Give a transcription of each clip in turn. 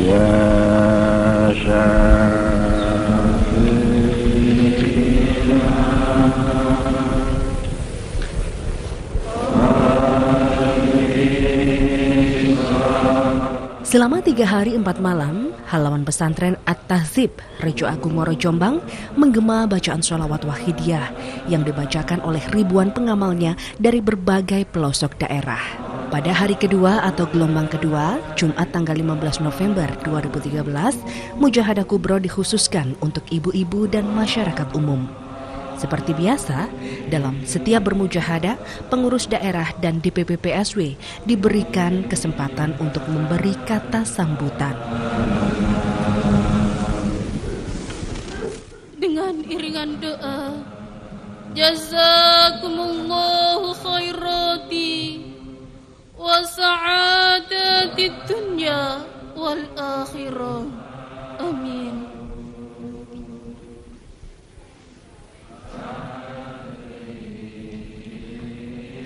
يا Selama 3 hari 4 malam, halaman pesantren At-Tahzib, Rejo Agung Muaro Jombang menggema bacaan sholawat wahidiyah yang dibacakan oleh ribuan pengamalnya dari berbagai pelosok daerah. Pada hari kedua atau gelombang kedua, Jumat tanggal 15 November 2013, Mujahadah Kubro dikhususkan untuk ibu-ibu dan masyarakat umum. Seperti biasa, dalam setiap bermujahadah, pengurus daerah dan DPP PSW diberikan kesempatan untuk memberi kata sambutan. Dengan iringan doa, jazakumullahu khairati wa sa'adatid dunya wal akhirah. Amin.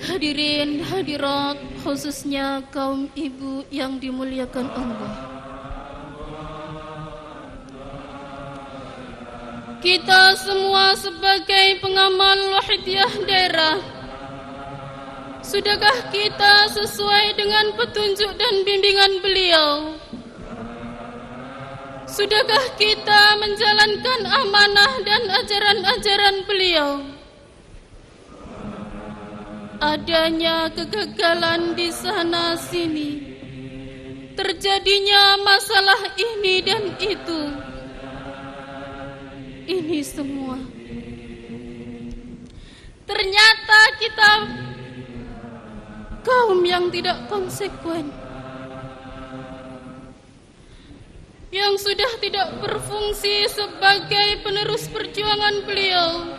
Hadirin hadirat, khususnya kaum ibu yang dimuliakan Allah. Kita semua sebagai pengamal wahidiyah daerah, sudahkah kita sesuai dengan petunjuk dan bimbingan beliau? Sudahkah kita menjalankan amanah dan ajaran-ajaran beliau? Adanya kegagalan di sana sini, terjadinya masalah ini dan itu. Ini semua ternyata kita kaum yang tidak konsekuen, yang sudah tidak berfungsi sebagai penerus perjuangan beliau.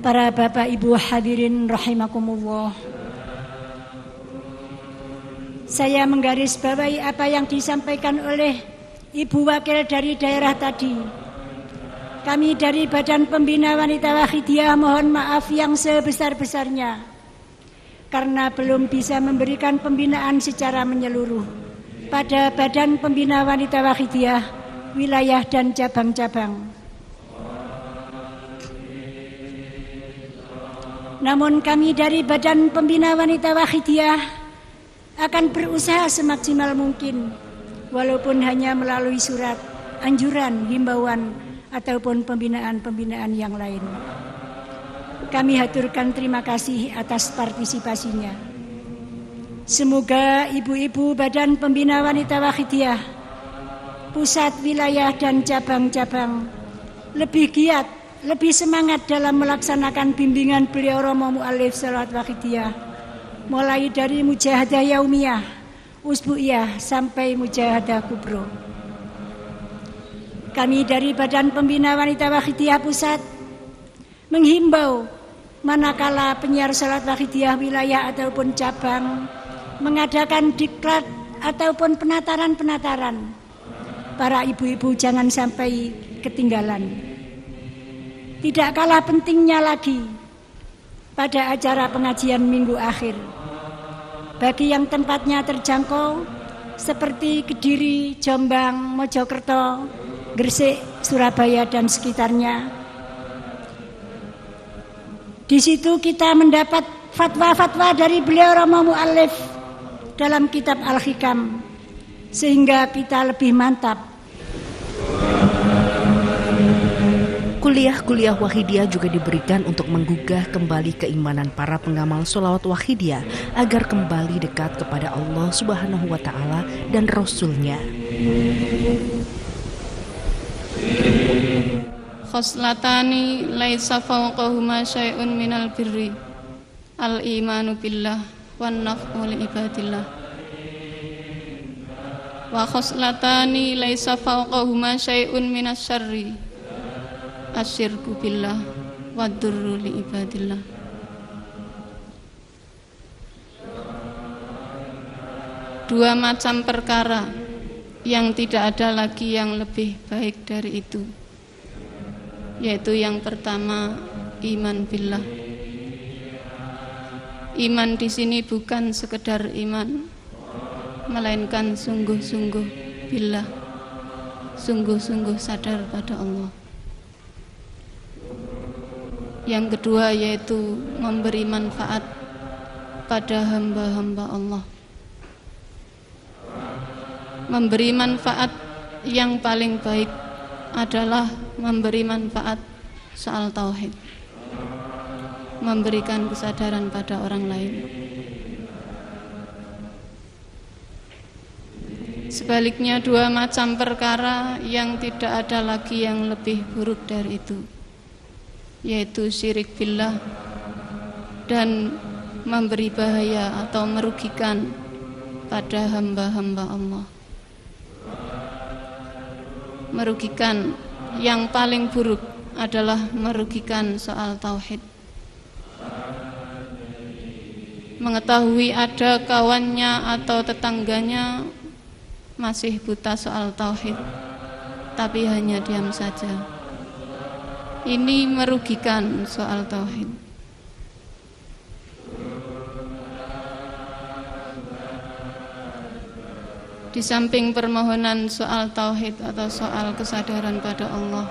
Para bapak ibu hadirin rahimakumullah, saya menggarisbawahi apa yang disampaikan oleh ibu wakil dari daerah tadi. Kami dari Badan Pembina Wanita Wahidiyah mohon maaf yang sebesar-besarnya karena belum bisa memberikan pembinaan secara menyeluruh pada Badan Pembina Wanita Wahidiyah wilayah dan cabang-cabang. Namun kami dari Badan Pembina Wanita Wahidiyah akan berusaha semaksimal mungkin, walaupun hanya melalui surat, anjuran, himbauan, ataupun pembinaan-pembinaan yang lain. Kami haturkan terima kasih atas partisipasinya. Semoga ibu-ibu Badan Pembina Wanita Wahidiyah, pusat, wilayah, dan cabang-cabang lebih giat, lebih semangat dalam melaksanakan bimbingan beliau Romo Mu'alif Sholawat Wahidiyah, mulai dari Mujahadah Yaumiyah, Usbu'iyah, sampai Mujahadah Kubro. Kami dari Badan Pembina Wanita Wahidiyah Pusat menghimbau manakala penyiar Sholawat Wahidiyah wilayah ataupun cabang mengadakan diklat ataupun penataran-penataran, para ibu-ibu jangan sampai ketinggalan. Tidak kalah pentingnya lagi pada acara pengajian minggu akhir, bagi yang tempatnya terjangkau seperti Kediri, Jombang, Mojokerto, Gresik, Surabaya dan sekitarnya. Di situ kita mendapat fatwa-fatwa dari beliau Romo Mu'alif dalam kitab Al-Hikam, sehingga kita lebih mantap. Kuliah-kuliah wahidiyah juga diberikan untuk menggugah kembali keimanan para pengamal sholawat wahidiyah agar kembali dekat kepada Allah Subhanahu wa Ta'ala dan Rasul-Nya. Khoslatani laisa fawqahuma syai'un minal birri, al-imanu billah wan naf'u li ibadillah. Wa khoslatani laisa fawqahuma syai'un minas syarri, asyirku billah wa durru li ibadillah. Dua macam perkara yang tidak ada lagi yang lebih baik dari itu, yaitu yang pertama iman billah. Iman di sini bukan sekedar iman, melainkan sungguh-sungguh billah, sungguh-sungguh sadar pada Allah. Yang kedua yaitu memberi manfaat pada hamba-hamba Allah. Memberi manfaat yang paling baik adalah memberi manfaat soal tauhid, memberikan kesadaran pada orang lain. Sebaliknya, dua macam perkara yang tidak ada lagi yang lebih buruk dari itu, yaitu syirik billah dan memberi bahaya atau merugikan pada hamba-hamba Allah. Merugikan yang paling buruk adalah merugikan soal tauhid. Mengetahui ada kawannya atau tetangganya masih buta soal tauhid, tapi hanya diam saja. Ini merugikan soal tauhid. Di samping permohonan soal tauhid atau soal kesadaran pada Allah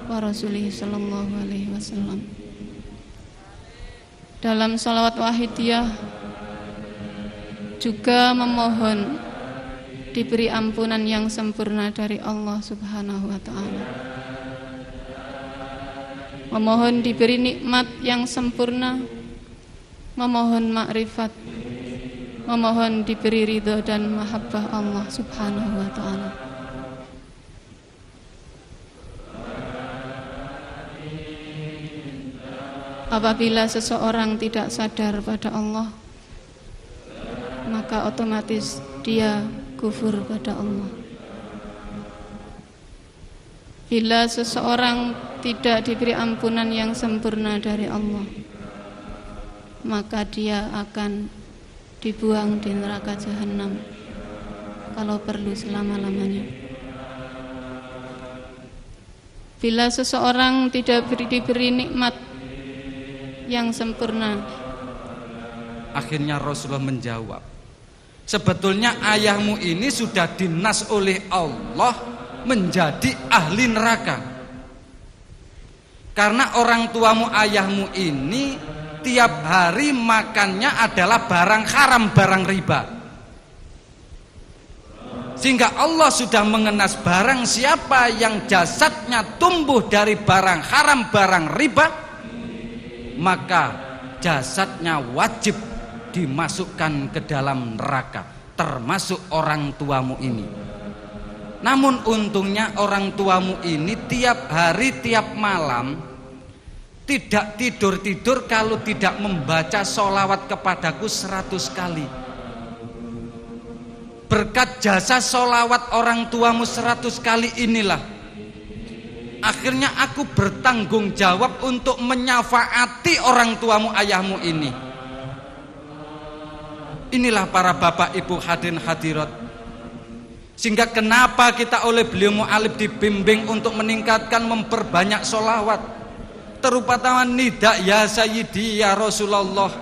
wa Rasulih sallallahu alaihi wasallam, dalam sholawat wahidiyah juga memohon diberi ampunan yang sempurna dari Allah Subhanahu wa ta'ala, memohon diberi nikmat yang sempurna, memohon makrifat, memohon diberi ridho dan mahabbah Allah Subhanahu wa ta'ala. Apabila seseorang tidak sadar pada Allah, maka otomatis dia kufur pada Allah. Bila seseorang tidak diberi ampunan yang sempurna dari Allah, maka dia akan dibuang di neraka jahanam, kalau perlu selama-lamanya. Bila seseorang tidak diberi nikmat yang sempurna, akhirnya Rasulullah menjawab, sebetulnya ayahmu ini sudah dinas oleh Allah menjadi ahli neraka. Karena orang tuamu, ayahmu ini tiap hari makannya adalah barang haram, barang riba. Sehingga Allah sudah mengenas, barang siapa yang jasadnya tumbuh dari barang haram, barang riba, maka jasadnya wajib dimasukkan ke dalam neraka, termasuk orang tuamu ini. Namun untungnya orang tuamu ini tiap hari, tiap malam tidak tidur-tidur kalau tidak membaca sholawat kepadaku 100 kali. Berkat jasa sholawat orang tuamu 100 kali inilah akhirnya aku bertanggung jawab untuk menyafaati orang tuamu, ayahmu ini. Inilah para bapak ibu hadirin hadirat, sehingga kenapa kita oleh beliau mu'alif dibimbing untuk meningkatkan, memperbanyak sholawat, terutama nida ya sayyidi ya Rasulullah.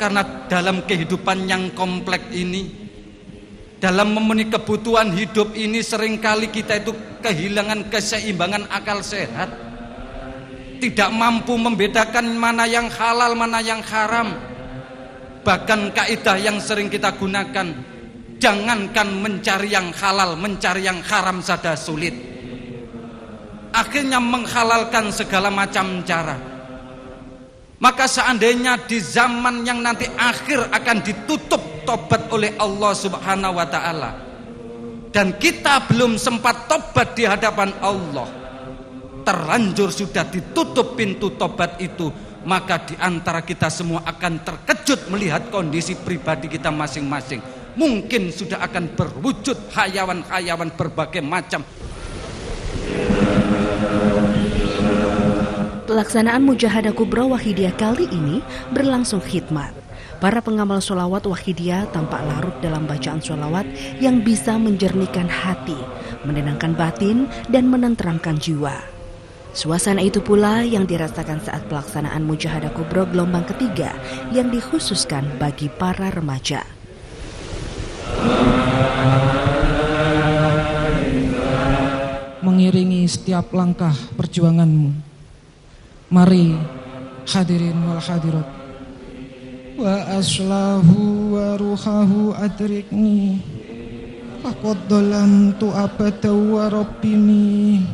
Karena dalam kehidupan yang kompleks ini, dalam memenuhi kebutuhan hidup ini, seringkali kita itu kehilangan keseimbangan akal sehat, tidak mampu membedakan mana yang halal, mana yang haram. Bahkan kaidah yang sering kita gunakan, jangankan mencari yang halal, mencari yang haram saja sulit. Akhirnya menghalalkan segala macam cara. Maka seandainya di zaman yang nanti akhir akan ditutup tobat oleh Allah Subhanahu wa ta'ala, dan kita belum sempat tobat di hadapan Allah, terlanjur sudah ditutup pintu tobat itu, maka di antara kita semua akan terkejut melihat kondisi pribadi kita masing-masing. Mungkin sudah akan berwujud hayawan-hayawan berbagai macam. Pelaksanaan Mujahadah Kubra Wahidiyah kali ini berlangsung khidmat. Para pengamal sholawat Wahidiyah tampak larut dalam bacaan sholawat yang bisa menjernihkan hati, menenangkan batin, dan menenteramkan jiwa. Suasana itu pula yang dirasakan saat pelaksanaan Mujahadah Kubra gelombang ketiga yang dikhususkan bagi para remaja. setiap langkah perjuanganmu. Mari hadirin wal hadirat, wa aslahu wa ruhahu adrikni faqad dalamtu abada wa rabbini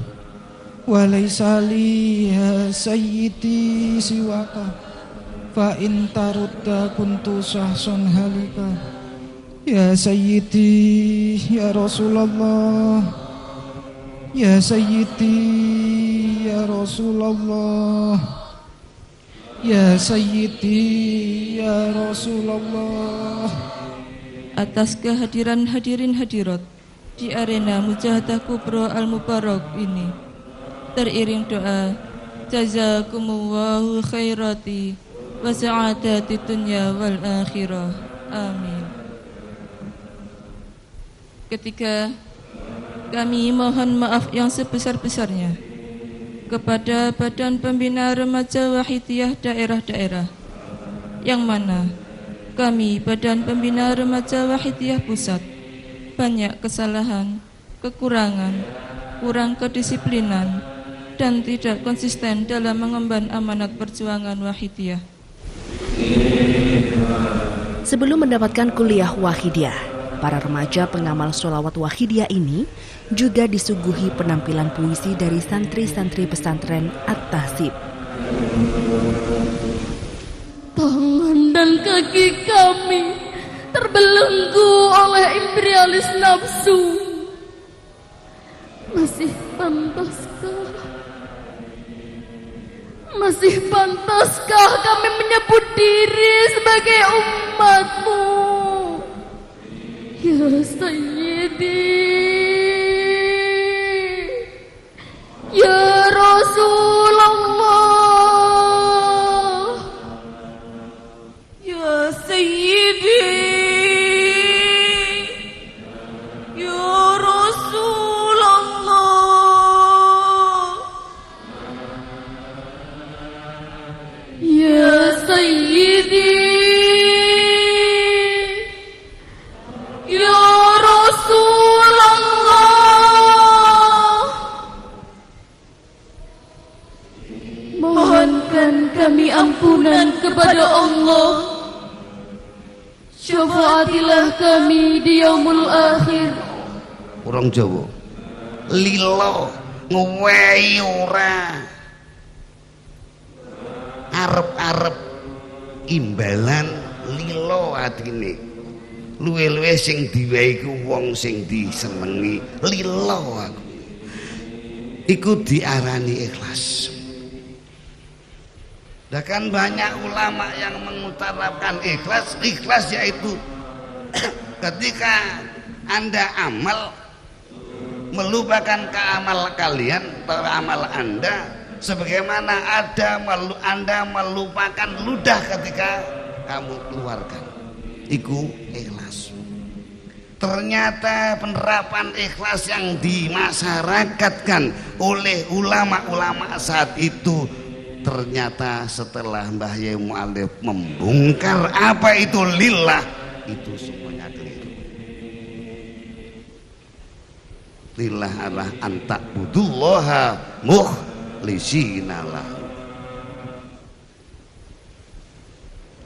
wa laysa li ya sayyidi siwaka fa in tarudda kuntu sahsun halika ya sayyidi ya Rasulullah ya sayyidi ya Rasulullah ya sayyidi ya Rasulullah. Atas kehadiran hadirin hadirat di arena Mujahadah Kubra Al-Mubarak ini, teriring doa jazakumullahu khairati wa sa'adati dunya wal akhirah, amin. Ketiga, kami mohon maaf yang sebesar-besarnya kepada Badan Pembina Remaja Wahidiyah daerah-daerah, yang mana kami Badan Pembina Remaja Wahidiyah Pusat banyak kesalahan, kekurangan, kurang kedisiplinan, dan tidak konsisten dalam mengemban amanat perjuangan Wahidiyah. Sebelum mendapatkan kuliah Wahidiyah, para remaja pengamal sholawat Wahidiyah ini juga disuguhi penampilan puisi dari santri-santri pesantren At-Tahzib. Tangan dan kaki kami terbelenggu oleh imperialis nafsu. Masih pantaskah kami menyebut diri sebagai umatmu? Ya Sayyidi, ya Rasulullah, Ya Sayyidi, Ya Rasulullah, ya Sayyidi, ya Rasulullah. Mohonkan kami ampunan kepada Allah. Syafaatilah kami di yaumul akhir. Orang Jawa lilo ngewehi ora arep-arep imbalan lilo atine luwe-luwe sing diwehi ku wong sing disenengi lilo aku iku diarani ikhlas. Nah kan banyak ulama yang mengutarakan ikhlas. Ikhlas yaitu ketika Anda amal melupakan keamal kalian atau amal Anda, sebagaimana Anda melupakan ludah ketika kamu keluarkan. Iku ikhlas. Ternyata penerapan ikhlas yang dimasyarakatkan oleh ulama-ulama saat itu, ternyata setelah Mbah Yai Mu'alif membongkar apa itu lillah, itu semuanya keliru. Lillah adalah anta'budullaha mukhlishina lahu.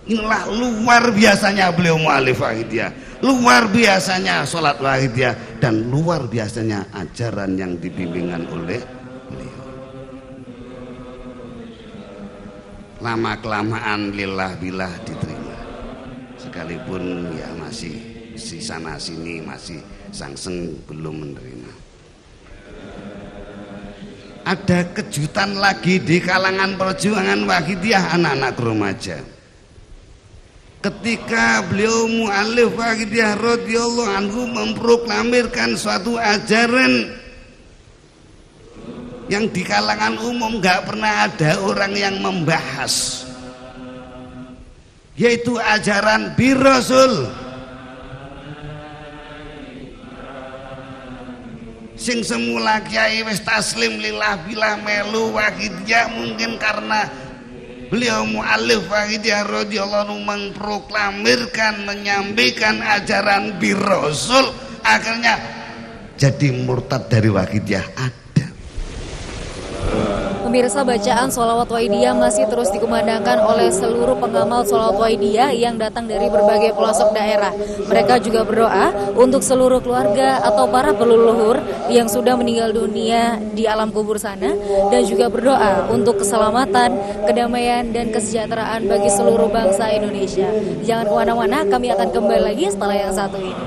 Inilah luar biasanya beliau Mu'alif Wahidiyah, luar biasanya sholat Wahidiyah, dan luar biasanya ajaran yang dibimbingan oleh beliau. Lama kelamaan lillah billah diterima, sekalipun ya masih si sana sini masih sangseng belum menerima. Ada kejutan lagi di kalangan perjuangan Wahidiyah anak-anak remaja. Ketika beliau Mu'alif Wahidiyah radhiyallahu anhu memproklamirkan suatu ajaran yang di kalangan umum gak pernah ada orang yang membahas, yaitu ajaran birrasul. Sing semula kiai wis taslim lillah billah melu Wahidiyah, mungkin karena beliau Mu'alif Wahidiyah radhiyallahu anhu memproklamirkan, menyampaikan ajaran birrasul, akhirnya jadi murtad dari Wahidiyah ada. Pemirsa, bacaan sholawat Waidiyah masih terus dikumandangkan oleh seluruh pengamal sholawat Waidiyah yang datang dari berbagai pelosok daerah. Mereka juga berdoa untuk seluruh keluarga atau para leluhur yang sudah meninggal dunia di alam kubur sana, dan juga berdoa untuk keselamatan, kedamaian, dan kesejahteraan bagi seluruh bangsa Indonesia. Jangan kemana-mana, kami akan kembali lagi setelah yang satu ini.